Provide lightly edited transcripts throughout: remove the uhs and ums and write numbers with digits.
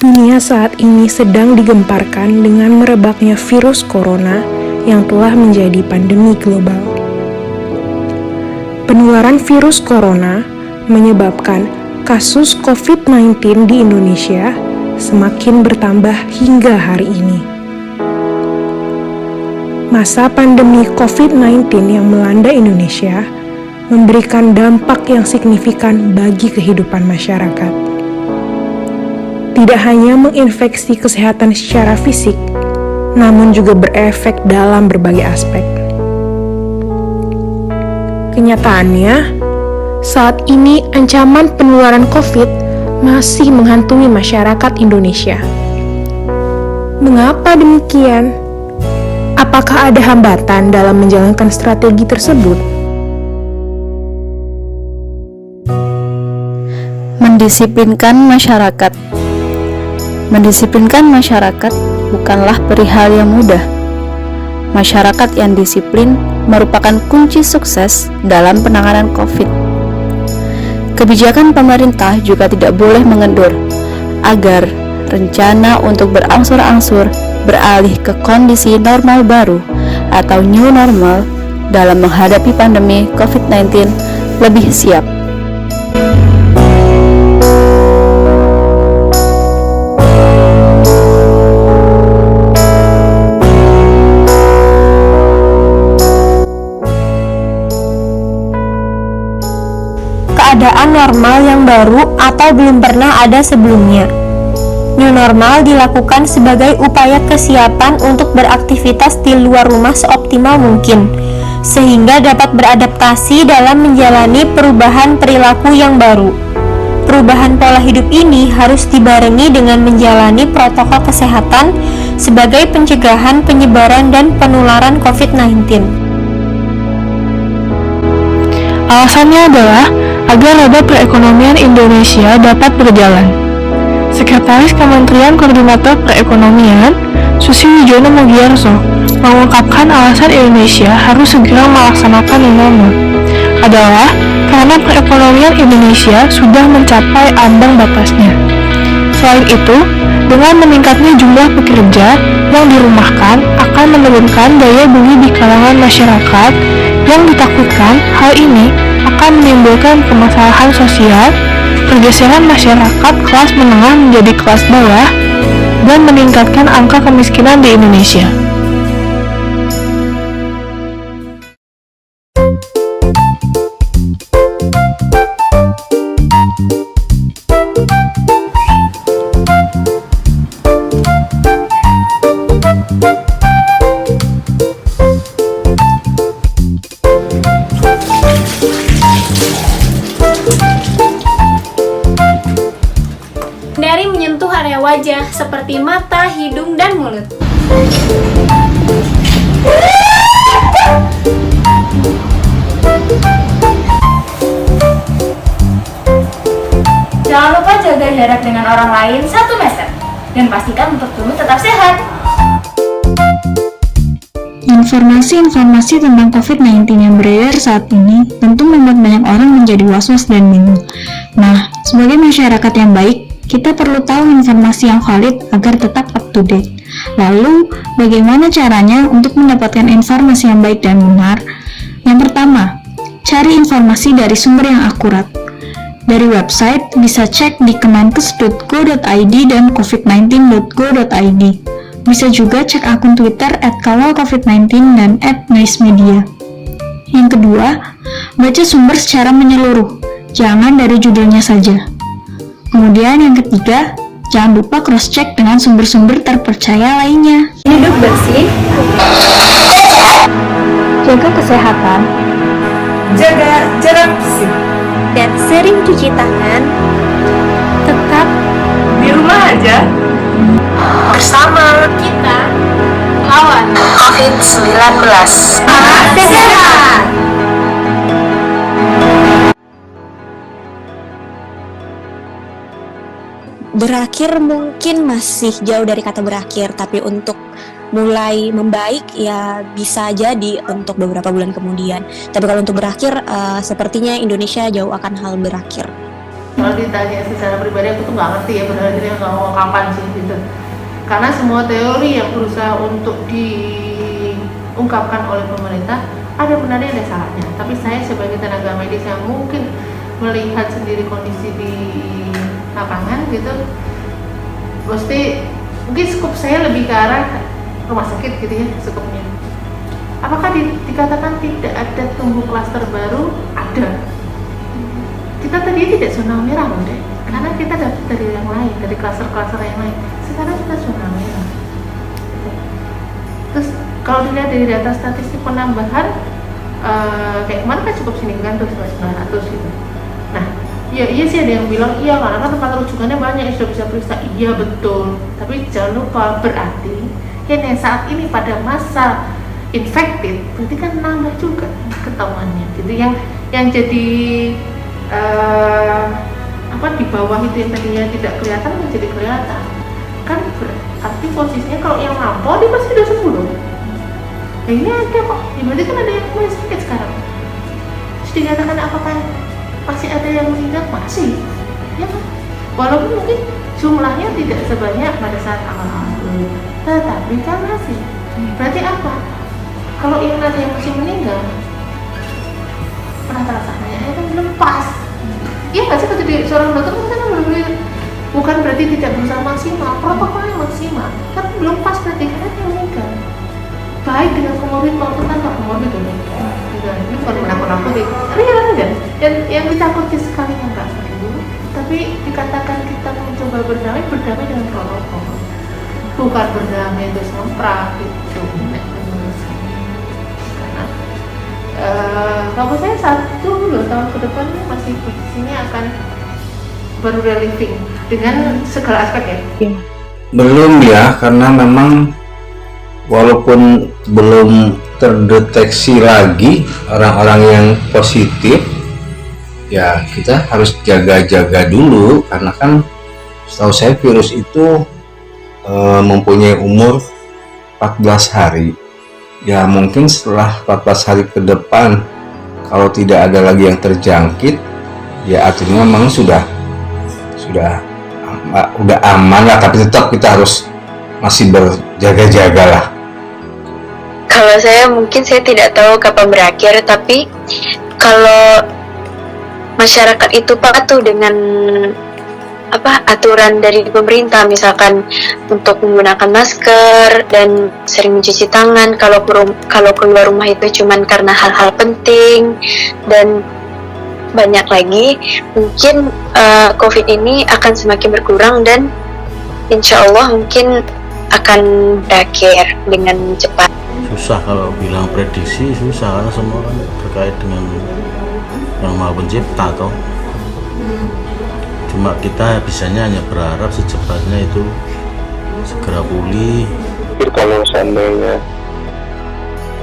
Dunia saat ini sedang digemparkan dengan merebaknya virus corona yang telah menjadi pandemi global. Penularan virus corona menyebabkan kasus COVID-19 di Indonesia semakin bertambah hingga hari ini. Masa pandemi COVID-19 yang melanda Indonesia memberikan dampak yang signifikan bagi kehidupan masyarakat. Tidak hanya menginfeksi kesehatan secara fisik, namun juga berefek dalam berbagai aspek. Kenyataannya, saat ini ancaman penularan COVID masih menghantui masyarakat Indonesia. Mengapa demikian? Apakah ada hambatan dalam menjalankan strategi tersebut? Mendisiplinkan masyarakat. Mendisiplinkan masyarakat bukanlah perihal yang mudah. Masyarakat yang disiplin merupakan kunci sukses dalam penanganan COVID. Kebijakan pemerintah juga tidak boleh mengendur agar rencana untuk berangsur-angsur beralih ke kondisi normal baru atau new normal dalam menghadapi pandemi COVID-19 lebih siap. Keadaan normal yang baru atau belum pernah ada sebelumnya. New normal dilakukan sebagai upaya kesiapan untuk beraktivitas di luar rumah seoptimal mungkin, sehingga dapat beradaptasi dalam menjalani perubahan perilaku yang baru. Perubahan pola hidup ini harus dibarengi dengan menjalani protokol kesehatan sebagai pencegahan penyebaran dan penularan COVID-19. Alasannya adalah agar roda perekonomian Indonesia dapat berjalan. Sekretaris Kementerian Koordinator Perekonomian, Susi Wijono Mugiarso, mengungkapkan alasan Indonesia harus segera melaksanakan new normal adalah karena perekonomian Indonesia sudah mencapai ambang batasnya. Selain itu, dengan meningkatnya jumlah pekerja yang dirumahkan akan menurunkan daya beli di kalangan masyarakat yang ditakutkan hal ini akan menimbulkan permasalahan sosial, pergeseran masyarakat kelas menengah menjadi kelas bawah, dan meningkatkan angka kemiskinan di Indonesia. Hindari menyentuh area wajah seperti mata, hidung, dan mulut. Jangan lupa jaga jarak dengan orang lain 1 meter dan pastikan untuk tubuh tetap sehat. Informasi-informasi tentang COVID-19 yang beredar saat ini tentu membuat banyak orang menjadi was-was dan bingung. Nah, sebagai masyarakat yang baik, kita perlu tahu informasi yang valid agar tetap up to date. Lalu, bagaimana caranya untuk mendapatkan informasi yang baik dan benar? Yang pertama, cari informasi dari sumber yang akurat. Dari website, bisa cek di kemenkes.go.id dan covid19.go.id. Bisa juga cek akun Twitter @kawalcovid19 dan @nicemedia. Yang kedua, baca sumber secara menyeluruh, jangan dari judulnya saja. Kemudian yang ketiga, jangan lupa cross-check dengan sumber-sumber terpercaya lainnya. Hidup bersih, Jaga kesehatan, jaga jarak fisik, dan sering cuci tangan. Tetap di rumah aja. bersama Kita lawan COVID-19. Sehat. Berakhir mungkin masih jauh dari kata berakhir, tapi untuk mulai membaik ya bisa jadi untuk beberapa bulan kemudian. Tapi kalau untuk berakhir, sepertinya Indonesia jauh akan hal berakhir. Kalau ditanya secara pribadi aku tuh nggak ngerti ya, benar akhirnya nggak mau kapan sih gitu. Karena semua teori yang berusaha untuk diungkapkan oleh pemerintah ada benarnya ada salahnya. Tapi saya sebagai tenaga medis yang mungkin melihat sendiri kondisi di lapangan gitu, mesti mungkin skup saya lebih ke arah rumah sakit gitu ya skupnya. Apakah dikatakan tidak ada tumbuh klaster baru? Ada. Kita tadi tidak zona merah loh deh, karena kita dapat dari yang lain, dari klaster-klaster yang lain. Sekarang kita zona merah. Terus kalau dilihat dari data statistik penambahan, kayak kemarin kan cukup signifikan tuh 900 gitu. Nah, iya sih ada yang bilang iya karena kan tempat rujukannya banyak yang sudah bisa periksa. Iya betul. Tapi jangan lupa berarti yang saat ini pada masa infected berarti kan nambah juga ketahuannya. Gitu yang jadi di bawah itu yang tadinya tidak kelihatan menjadi kelihatan. Kan berarti posisinya kalau yang lampau dia pasti sudah sembuh dong. Nah ini ada kok, berarti kan ada yang mulai sakit sekarang. Terus dikatakan apakah masih ada yang meninggal? Masih, ya kan? Walaupun mungkin jumlahnya tidak sebanyak pada saat awal-awal, tetapi kan masih. Berarti apa? Kalau yang ada yang masih meninggal, pernah terasakannya kan belum pas. Iya nggak sih, kalau jadi seorang dokter kan benar-benar bukan berarti tidak berusaha maksimal, protokolnya maksimal, tapi belum pas berarti karena yang meninggal. Baik dengan komorbid maupun tanpa komorbid ini bukan menakut-nakuti, real aja. Dan yang ditakuti sekali yang nggak perlu, tapi dikatakan kita mencoba berdamai dengan protokol, bukan berdamai terus ngemprak gitu. Karena kalau saya 1-2 tahun ke depan masih posisinya akan baru reliving dengan segala aspek ya. Belum ya, karena memang walaupun belum terdeteksi lagi orang-orang yang positif, ya kita harus jaga-jaga dulu karena kan setahu saya virus itu mempunyai umur 14 hari. Ya mungkin setelah 14 hari ke depan kalau tidak ada lagi yang terjangkit, ya artinya memang sudah aman lah, tapi tetap kita harus masih berjaga-jaga lah. Kalau saya tidak tahu kapan berakhir, tapi kalau masyarakat itu patuh dengan aturan dari pemerintah, misalkan untuk menggunakan masker dan sering mencuci tangan, kalau keluar rumah itu cuman karena hal-hal penting dan banyak lagi, mungkin COVID ini akan semakin berkurang dan insya Allah mungkin akan berakhir dengan cepat. Susah kalau bilang prediksi, susah karena semua kan terkait dengan yang Maha Pencipta toh. Cuma kita bisanya hanya berharap secepatnya itu segera pulih. Kalau seandainya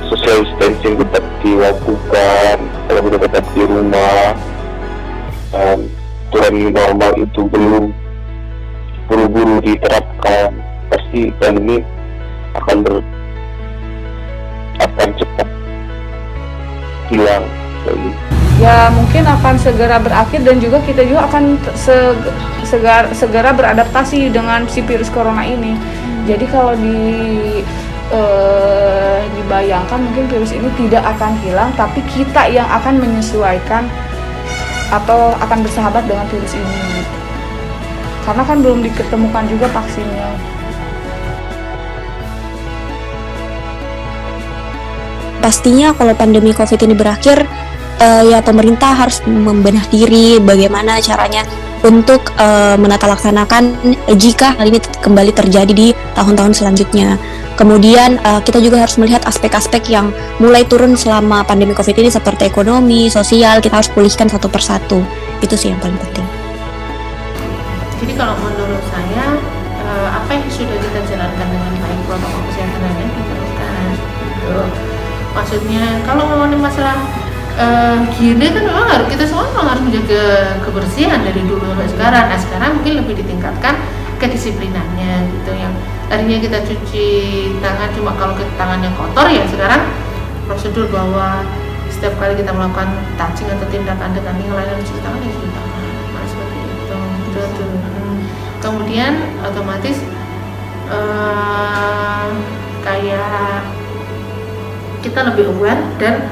social distancing tetap dilakukan, kalau kita tetap di rumah, aturan normal itu belum buru-buru diterapkan, pasti pandemi akan cepat hilang. Ya mungkin akan segera berakhir dan juga kita juga akan segera beradaptasi dengan si virus corona ini. Jadi kalau dibayangkan mungkin virus ini tidak akan hilang, tapi kita yang akan menyesuaikan atau akan bersahabat dengan virus ini. Karena kan belum diketemukan juga vaksinnya. Pastinya kalau pandemi COVID ini berakhir, ya pemerintah harus membenah diri bagaimana caranya untuk menata laksanakan jika hal ini kembali terjadi di tahun-tahun selanjutnya. Kemudian kita juga harus melihat aspek-aspek yang mulai turun selama pandemi COVID ini seperti ekonomi, sosial, kita harus pulihkan satu persatu. Itu sih yang paling penting. Jadi kalau menurut saya apa yang sudah kita jalankan dengan baik protokol kesehatan yang diteruskan gitu. Maksudnya kalau ngomongin masalah gini kan memang harus kita semua harus menjaga kebersihan dari dulu sampai sekarang. Nah sekarang mungkin lebih ditingkatkan kedisiplinannya gitu, yang tadinya kita cuci tangan cuma kalau tangannya kotor, ya sekarang prosedur bahwa setiap kali kita melakukan touching atau tindakan dengan yang lain cuci tangan ya cuci tangan, seperti kemudian otomatis kayak kita lebih aware. Dan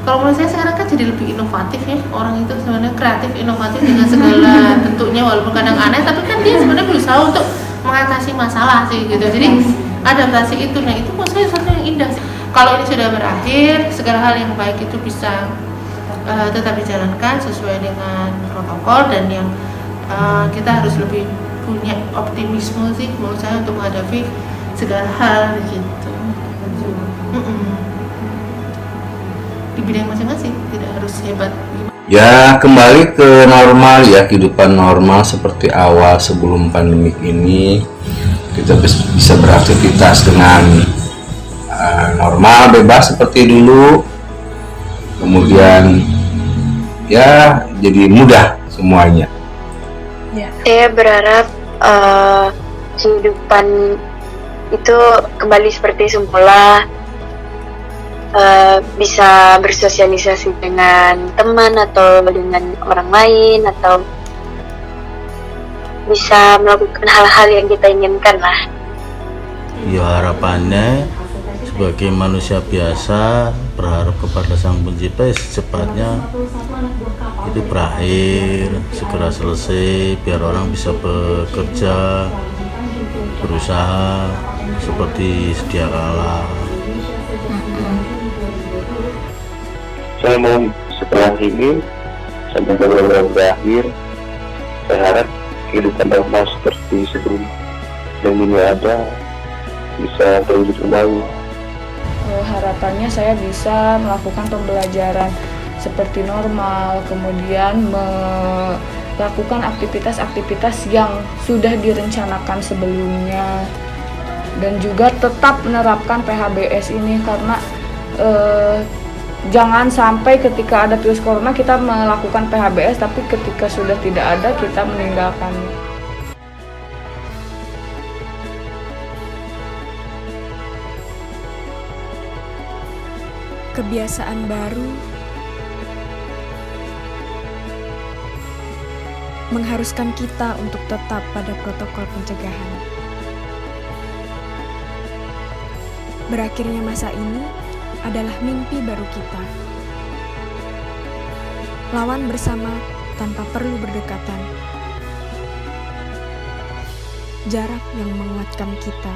kalau menurut saya sekarang kan jadi lebih inovatif ya, orang itu sebenarnya kreatif, inovatif dengan segala bentuknya, walaupun kadang aneh, tapi kan dia sebenarnya berusaha untuk mengatasi masalah sih gitu. Jadi adaptasi itu, nah itu menurut saya sesuatu yang indah sih. Kalau ini sudah berakhir, segala hal yang baik itu bisa tetap dijalankan sesuai dengan protokol, dan yang kita harus lebih punya optimisme sih menurut saya untuk menghadapi segala hal gitu. Di bidang masing-masing, tidak harus hebat. Ya, kembali ke normal ya, kehidupan normal seperti awal sebelum pandemik ini. Kita bisa beraktivitas dengan normal, bebas seperti dulu. Kemudian ya jadi mudah semuanya. Saya berharap kehidupan itu kembali seperti semula, bisa bersosialisasi dengan teman atau dengan orang lain, atau bisa melakukan hal-hal yang kita inginkan lah. Ya harapannya sebagai manusia biasa berharap kepada Sang Pencipta secepatnya itu berakhir, segera selesai, biar orang bisa bekerja, berusaha seperti sedia kala. Saya mau setelah ini sampai benar-benar berakhir, saya harap kehidupan normal seperti sebelum pandemi ada bisa terwujud kembali. Harapannya saya bisa melakukan pembelajaran seperti normal, kemudian melakukan aktivitas-aktivitas yang sudah direncanakan sebelumnya, dan juga tetap menerapkan PHBS ini, karena jangan sampai ketika ada virus corona kita melakukan PHBS, tapi ketika sudah tidak ada kita meninggalkannya. Kebiasaan baru mengharuskan kita untuk tetap pada protokol pencegahan. Berakhirnya masa ini adalah mimpi baru kita. Lawan bersama tanpa perlu berdekatan. Jarak yang menguatkan kita.